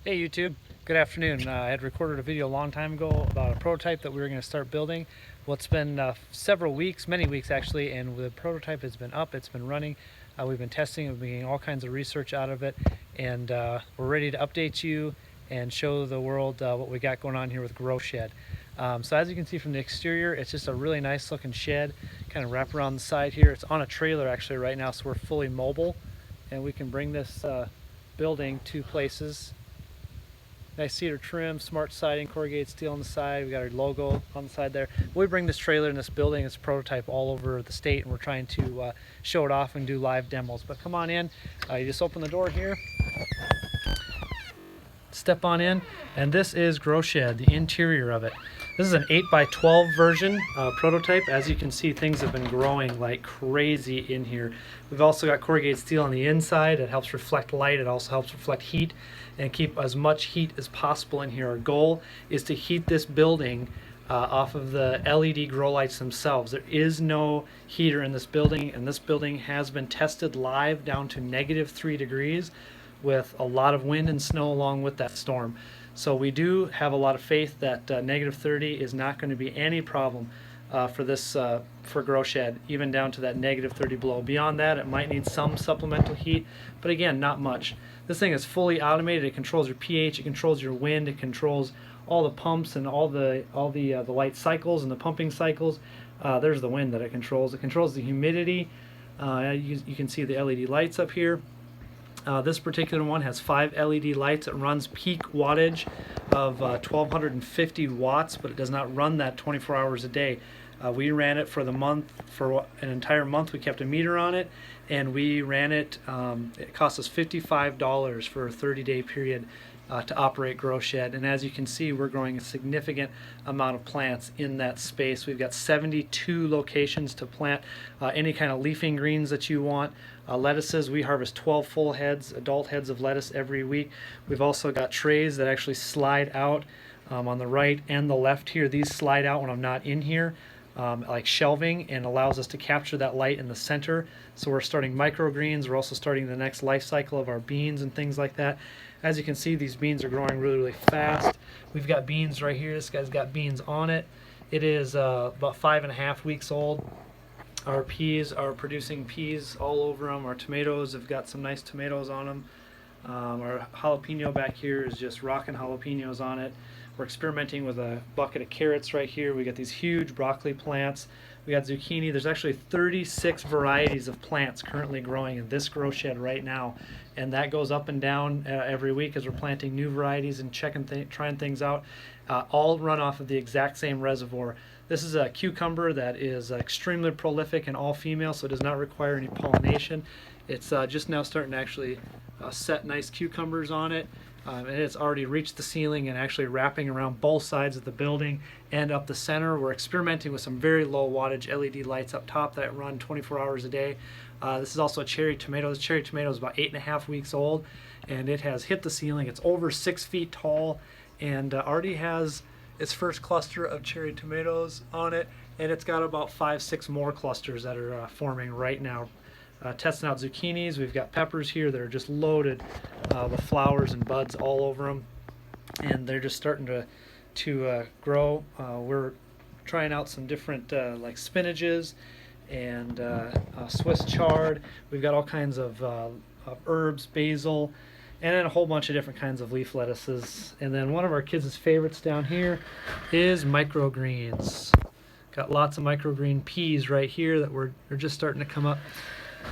Hey YouTube, good afternoon. I had recorded a video a long time ago about a prototype that we were going to start building. Well, it's been several weeks, many weeks actually, and the prototype has been up, it's been running. We've been testing, we've been getting all kinds of research out of it, and we're ready to update you and show the world what we got going on here with GroShed. So as you can see from the exterior, it's just a really nice looking shed, kind of wrap around the side here. It's on a trailer actually right now, so we're fully mobile, and we can bring this building to places. Nice cedar trim, smart siding, corrugated steel on the side. We got our logo on the side there. We bring this trailer and this building, this prototype all over the state, and we're trying to show it off and do live demos. But come on in. You just open the door here. Step on in, and this is GroShed, the interior of it. This is an 8x12 version prototype. As you can see, things have been growing like crazy in here. We've also got corrugated steel on the inside. It helps reflect light. It also helps reflect heat and keep as much heat as possible in here. Our goal is to heat this building off of the LED grow lights themselves. There is no heater in this building, and this building has been tested live down to -3 degrees with a lot of wind and snow along with that storm. So we do have a lot of faith that -30 is not going to be any problem for this for GroShed, even down to that -30 below. Beyond that, it might need some supplemental heat, but again, not much. This thing is fully automated. It controls your pH, it controls your wind, it controls all the pumps and all the light cycles and the pumping cycles. There's the wind that it controls. It controls the humidity. You can see the LED lights up here. This particular one has 5 LED lights. It runs peak wattage of 1250 watts, but it does not run that 24 hours a day. We ran it for the month, for an entire month. We kept a meter on it, and we ran it. It cost us $55 for a 30-day period to operate GroShed. And as you can see, we're growing a significant amount of plants in that space. We've got 72 locations to plant any kind of leafing greens that you want. Lettuces, we harvest 12 full heads, adult heads of lettuce every week. We've also got trays that actually slide out on the right and the left here. These slide out when I'm not in here. Like shelving, and allows us to capture that light in the center. So we're starting microgreens. We're also starting the next life cycle of our beans and things like that. As you can see, these beans are growing really fast. We've got beans right here. This guy's got beans on it. It is about 5.5 weeks old. Our peas are producing peas all over them. Our tomatoes have got some nice tomatoes on them. Our jalapeno back here is just rocking jalapenos on it. We're experimenting with a bucket of carrots right here. We got these huge broccoli plants. We got zucchini. There's actually 36 varieties of plants currently growing in this GroShed right now, and that goes up and down every week as we're planting new varieties and trying things out. All run off of the exact same reservoir. This is a cucumber that is extremely prolific and all female, so it does not require any pollination. It's just now starting to actually set nice cucumbers on it. And it's already reached the ceiling and actually wrapping around both sides of the building and up the center. We're experimenting with some very low wattage LED lights up top that run 24 hours a day. This is also a cherry tomato. This cherry tomato is about 8.5 weeks old, and it has hit the ceiling. It's over 6 feet tall, and already has its first cluster of cherry tomatoes on it, and it's got about 5-6 more clusters that are forming right now. Testing out zucchinis. We've got peppers here that are just loaded with flowers and buds all over them, and they're just starting to grow. We're trying out some different like spinaches and Swiss chard. We've got all kinds of herbs, basil, and then a whole bunch of different kinds of leaf lettuces. And then one of our kids' favorites down here is microgreens. Got lots of microgreen peas right here that they're just starting to come up.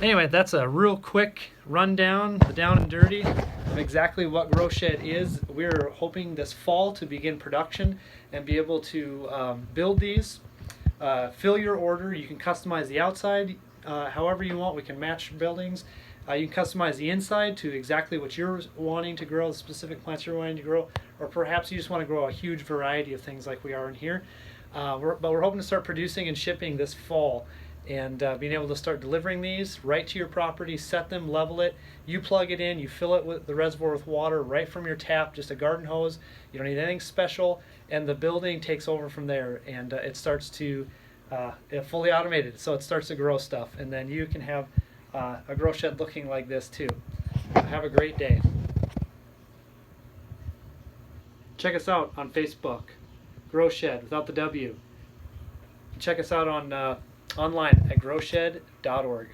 Anyway, that's a real quick rundown, the down and dirty, of exactly what GroShed is. We're hoping this fall to begin production and be able to build these. Fill your order. You can customize the outside however you want. We can match buildings. You can customize the inside to exactly what you're wanting to grow, the specific plants you're wanting to grow, or perhaps you just want to grow a huge variety of things like we are in here. But we're hoping to start producing and shipping this fall, and being able to start delivering these right to your property, set them, level it, you plug it in, you fill it with the reservoir with water right from your tap, just a garden hose. You don't need anything special, and the building takes over from there, and it starts to fully automated, so it starts to grow stuff, and then you can have a GroShed looking like this too. Have a great day. Check us out on Facebook, GroShed without the W. Check us out on online at groshed.org.